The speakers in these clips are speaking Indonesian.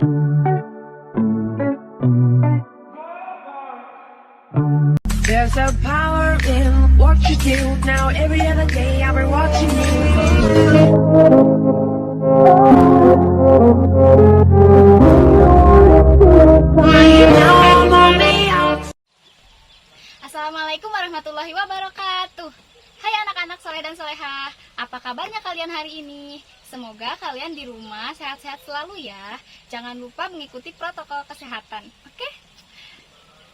There's a power in what you do. Now every other day I'll be watching you. Assalamualaikum warahmatullahi wabarakatuh. Hai anak-anak soleh dan solehah, apa kabarnya kalian hari ini? Semoga kalian di rumah sehat-sehat selalu ya. Jangan lupa mengikuti protokol kesehatan, oke?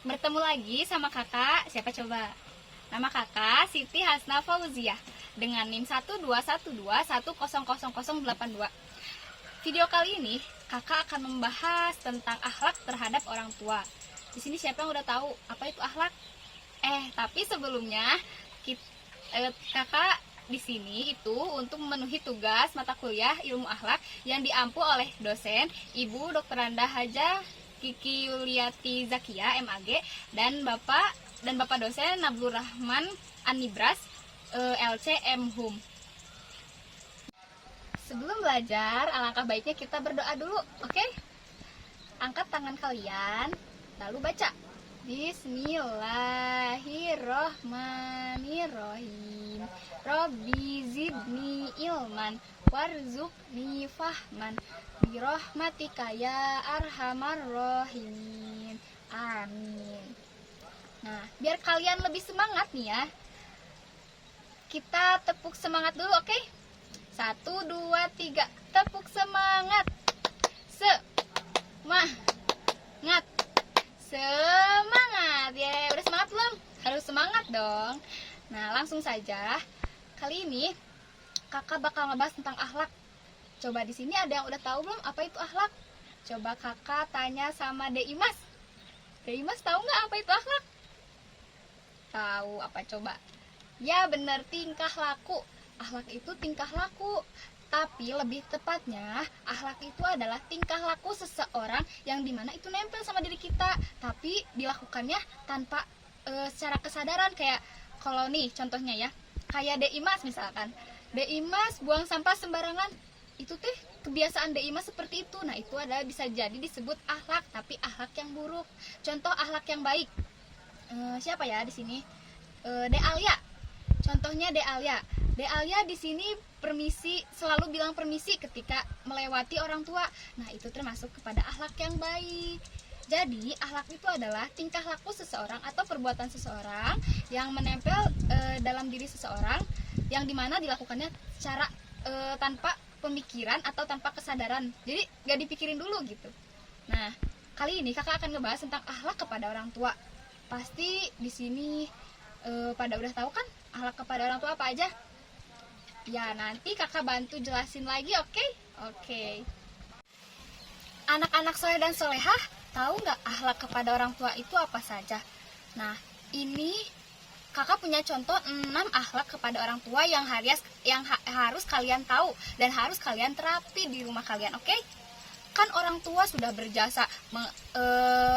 Bertemu lagi sama kakak, siapa coba? Nama kakak Siti Hasna Fauziah dengan NIM 12121000082. Video kali ini kakak akan membahas tentang akhlak terhadap orang tua. Di sini siapa yang udah tahu apa itu akhlak? Tapi sebelumnya kakak di sini itu untuk memenuhi tugas mata kuliah ilmu akhlak yang diampu oleh dosen Ibu Dr. Anda Haja Kiki Yuliati Zakia MAG dan Bapak dosen Nablu Rahman Anibras LC MHum. Sebelum belajar, alangkah baiknya kita berdoa dulu, oke? Angkat tangan kalian, lalu baca. Bismillahirrohmanirrohim. Robbi zidni ilman warzuqni fahman birahmatika ya arhamar rohimin. Amin. Nah, biar kalian lebih semangat nih ya, kita tepuk semangat dulu, oke? 1, 2, 3, tepuk semangat. Semangat ya, udah semangat belum? Harus semangat dong. Nah, langsung saja. Kali ini kakak bakal ngebahas tentang akhlak. Coba di sini ada yang udah tahu belum apa itu akhlak? Coba kakak tanya sama Dek Imas. Dek Imas tahu nggak apa itu akhlak? Tahu apa coba? Ya bener, tingkah laku. Akhlak itu tingkah laku. Tapi lebih tepatnya, akhlak itu adalah tingkah laku seseorang yang dimana itu nempel sama diri kita, tapi dilakukannya tanpa secara kesadaran. Kayak kalau nih contohnya ya, kayak Dek Imas misalkan. Dek Imas buang sampah sembarangan, itu teh kebiasaan Dek Imas seperti itu. Nah itu adalah bisa jadi disebut akhlak, tapi akhlak yang buruk. Contoh akhlak yang baik, siapa ya di sini? Dek Alia. Contohnya Dek Alia. Dek Alia di sini permisi, selalu bilang permisi ketika melewati orang tua. Nah, itu termasuk kepada akhlak yang baik. Jadi, akhlak itu adalah tingkah laku seseorang atau perbuatan seseorang yang menempel dalam diri seseorang, yang dimana dilakukannya secara tanpa pemikiran atau tanpa kesadaran. Jadi, gak dipikirin dulu gitu. Nah, kali ini kakak akan ngebahas tentang akhlak kepada orang tua. Pasti di sini pada udah tahu kan akhlak kepada orang tua apa aja? Ya, nanti kakak bantu jelasin lagi, oke? Oke. Anak-anak soleh dan solehah, tahu nggak akhlak kepada orang tua itu apa saja? Nah, ini kakak punya contoh 6 akhlak kepada orang tua yang harus kalian tahu dan harus kalian terapi di rumah kalian, oke? Kan orang tua sudah berjasa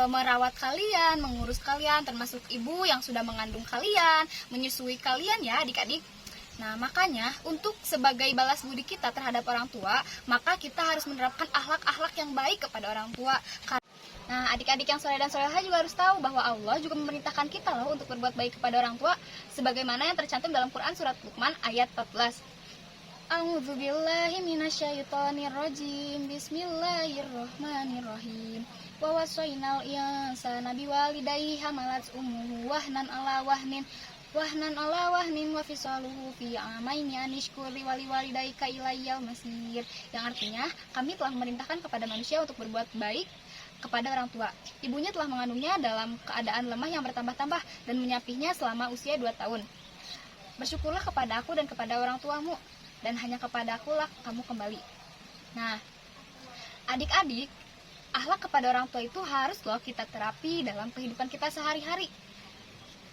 merawat kalian, mengurus kalian, termasuk ibu yang sudah mengandung kalian, menyusui kalian ya adik-adik. Nah, makanya untuk sebagai balas budi kita terhadap orang tua, maka kita harus menerapkan akhlak-akhlak yang baik kepada orang tua. Nah, adik-adik yang soleh dan solehah juga harus tahu bahwa Allah juga memerintahkan kita loh untuk berbuat baik kepada orang tua, sebagaimana yang tercantum dalam Quran surat Luqman ayat 14. A'udzubillahi minasyaitonirrajim. Bismillahirrahmanirrahim. Wa wasainal insana biwalidayhi hamalat ummuhu wahnan ala wahnin wa fisaluhu fi amaini anishkuri waliwalidayka ilayyal masir. Yang artinya, kami telah memerintahkan kepada manusia untuk berbuat baik kepada orang tua. Ibunya telah mengandungnya dalam keadaan lemah yang bertambah-tambah dan menyapihnya selama usia 2 tahun. Bersyukurlah kepada aku dan kepada orang tuamu, dan hanya kepada akulah kamu kembali. Nah, adik-adik, akhlak kepada orang tua itu harus loh kita terapi dalam kehidupan kita sehari-hari.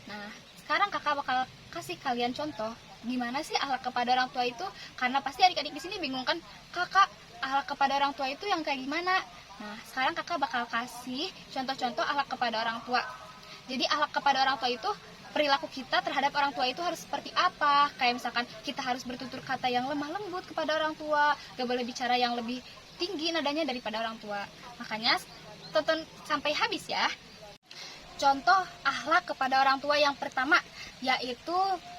Nah, sekarang kakak bakal kasih kalian contoh gimana sih akhlak kepada orang tua itu, karena pasti adik-adik di sini bingung kan, kakak akhlak kepada orang tua itu yang kayak gimana? Nah, sekarang kakak bakal kasih contoh-contoh akhlak kepada orang tua. Jadi akhlak kepada orang tua itu, perilaku kita terhadap orang tua itu harus seperti apa? Kayak misalkan kita harus bertutur kata yang lemah lembut kepada orang tua, gak boleh bicara yang lebih tinggi nadanya daripada orang tua. Makanya tonton sampai habis ya. Contoh akhlak kepada orang tua yang pertama yaitu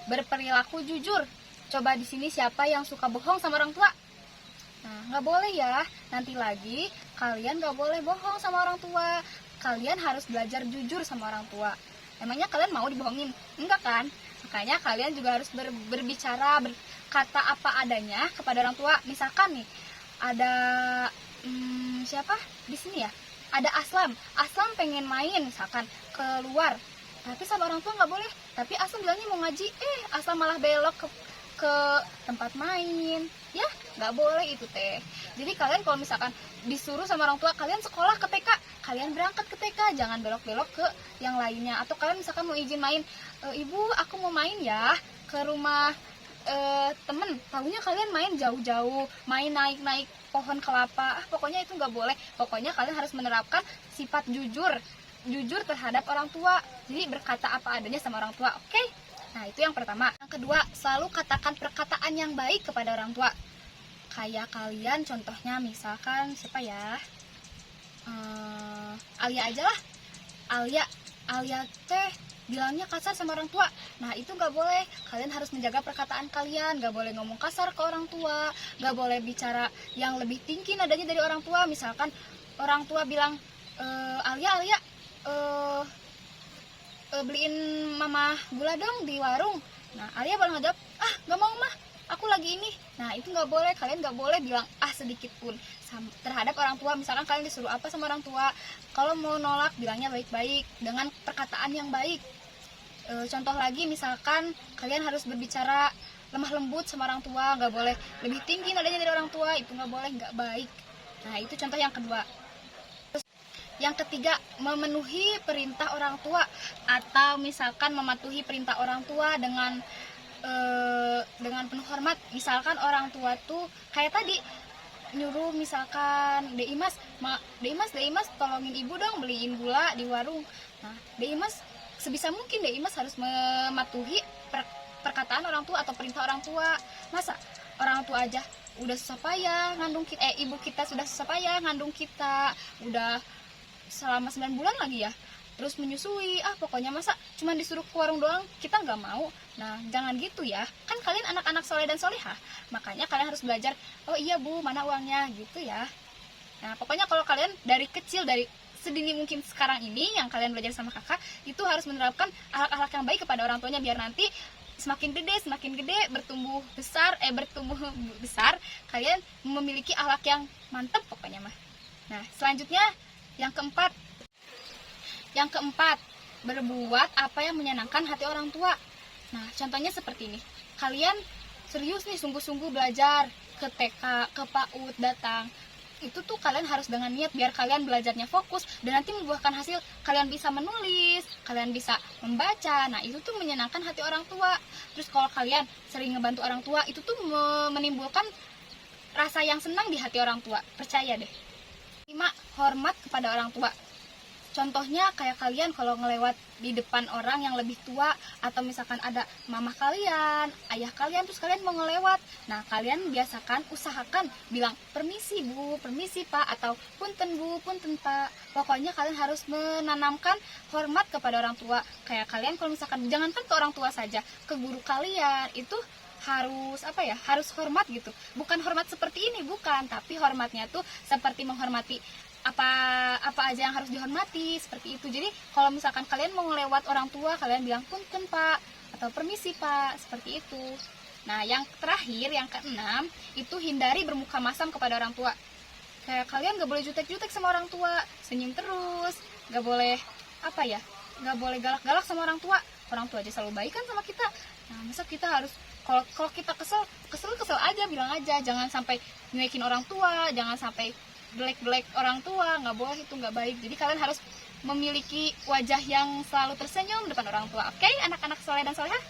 berperilaku jujur. Coba di sini siapa yang suka bohong sama orang tua? Nah, nggak boleh ya. Nanti lagi kalian nggak boleh bohong sama orang tua. Kalian harus belajar jujur sama orang tua. Emangnya kalian mau dibohongin? Enggak kan? Makanya kalian juga harus berbicara, berkata apa adanya kepada orang tua. Misalkan nih ada siapa di sini ya? Ada Aslam pengen main misalkan keluar, tapi sama orang tua nggak boleh. Tapi Aslam bilangnya mau ngaji, Aslam malah belok ke tempat main, ya nggak boleh itu teh. Jadi kalian kalau misalkan disuruh sama orang tua kalian sekolah ke TK, kalian berangkat ke TK, jangan belok-belok ke yang lainnya. Atau kalian misalkan mau izin main, ibu aku mau main ya ke rumah temen, tahunya kalian main jauh-jauh, main naik-naik pohon kelapa, pokoknya itu nggak boleh. Pokoknya kalian harus menerapkan sifat jujur terhadap orang tua. Jadi berkata apa adanya sama orang tua, oke? Nah itu yang pertama. Yang kedua, selalu katakan perkataan yang baik kepada orang tua. Kayak kalian contohnya misalkan siapa ya, Alia aja lah. Alia teh bilangnya kasar sama orang tua. Nah itu nggak boleh. Kalian harus menjaga perkataan kalian. Nggak boleh ngomong kasar ke orang tua. Nggak boleh bicara yang lebih tinggi nadanya dari orang tua. Misalkan orang tua bilang, Alia beliin mama gula dong di warung. Nah Alia baru ngejawab, nggak mau mah, aku lagi ini. Nah itu nggak boleh. Kalian nggak boleh bilang sedikit pun terhadap orang tua. Misalkan kalian disuruh apa sama orang tua, kalau mau nolak bilangnya baik-baik dengan perkataan yang baik. Contoh lagi misalkan kalian harus berbicara lemah lembut sama orang tua, nggak boleh lebih tinggi nadanya dari orang tua, itu nggak boleh, nggak baik. Nah itu contoh yang kedua. Yang ketiga, memenuhi perintah orang tua, atau misalkan mematuhi perintah orang tua dengan penuh hormat. Misalkan orang tua tuh kayak tadi nyuruh misalkan Deimas tolongin ibu dong beliin gula di warung. Nah Deimas sebisa mungkin Deimas harus mematuhi perkataan orang tua atau perintah orang tua. Masa orang tua aja udah susah payah ngandung kita, ibu kita sudah susah payah ngandung kita, udah selama 9 bulan lagi ya, terus menyusui, pokoknya masa cuma disuruh ke warung doang kita nggak mau. Nah jangan gitu ya, kan kalian anak-anak soleh dan solehah, makanya kalian harus belajar, oh iya bu mana uangnya gitu ya. Nah pokoknya kalau kalian dari kecil, dari sedini mungkin sekarang ini yang kalian belajar sama kakak, itu harus menerapkan akhlak-akhlak yang baik kepada orang tuanya, biar nanti semakin gede bertumbuh besar kalian memiliki akhlak yang mantap pokoknya mah. Nah selanjutnya yang keempat, berbuat apa yang menyenangkan hati orang tua. Nah, contohnya seperti ini. Kalian serius nih, sungguh-sungguh belajar ke TK, ke PAUD datang. Itu tuh kalian harus dengan niat biar kalian belajarnya fokus dan nanti membuahkan hasil. Kalian bisa menulis, kalian bisa membaca. Nah, itu tuh menyenangkan hati orang tua. Terus kalau kalian sering ngebantu orang tua, itu tuh menimbulkan rasa yang senang di hati orang tua. Percaya deh. 5. Hormat kepada orang tua. Contohnya kayak kalian kalau ngelewat di depan orang yang lebih tua, atau misalkan ada mama kalian, ayah kalian, terus kalian mau ngelewat. Nah kalian biasakan, usahakan bilang permisi bu, permisi pak, atau punten bu, punten pak. Pokoknya kalian harus menanamkan hormat kepada orang tua. Kayak kalian kalau misalkan, jangankan ke orang tua saja, ke guru kalian itu harus harus hormat gitu. Bukan hormat seperti ini, bukan, tapi hormatnya tuh seperti menghormati apa aja yang harus dihormati, seperti itu. Jadi kalau misalkan kalian mau ngelewat orang tua, kalian bilang punten pak atau permisi pak, seperti itu. Nah yang terakhir, yang keenam, itu hindari bermuka masam kepada orang tua. Kayak kalian gak boleh jutek-jutek sama orang tua, senyum terus, gak boleh gak boleh galak-galak sama orang tua. Orang tua aja selalu baik kan sama kita. Nah masa kita harus, kalau kita kesel aja, bilang aja, jangan sampai nyuekin orang tua, jangan sampai belek orang tua, nggak boleh, itu nggak baik. Jadi kalian harus memiliki wajah yang selalu tersenyum depan orang tua. Oke, anak-anak soleh dan solehah?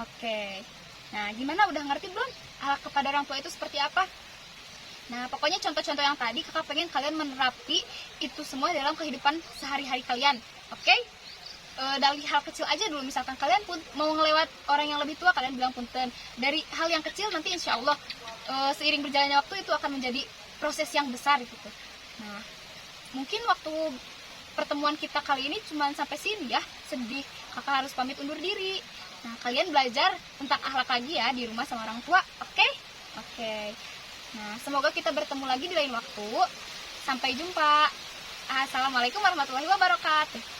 Oke. Nah, gimana, udah ngerti belum akhlak kepada orang tua itu seperti apa? Nah, pokoknya contoh-contoh yang tadi kakak pengen kalian menerapi itu semua dalam kehidupan sehari-hari kalian. Oke? Dari hal kecil aja dulu, misalkan kalian pun mau ngelewat orang yang lebih tua, kalian bilang punten. Dari hal yang kecil nanti insya Allah seiring berjalannya waktu itu akan menjadi proses yang besar gitu. Nah, mungkin waktu pertemuan kita kali ini cuma sampai sini ya. Sedih, kakak harus pamit undur diri. Nah, kalian belajar tentang akhlak lagi ya di rumah sama orang tua, oke? Oke. Nah, semoga kita bertemu lagi di lain waktu. Sampai jumpa. Assalamualaikum warahmatullahi wabarakatuh.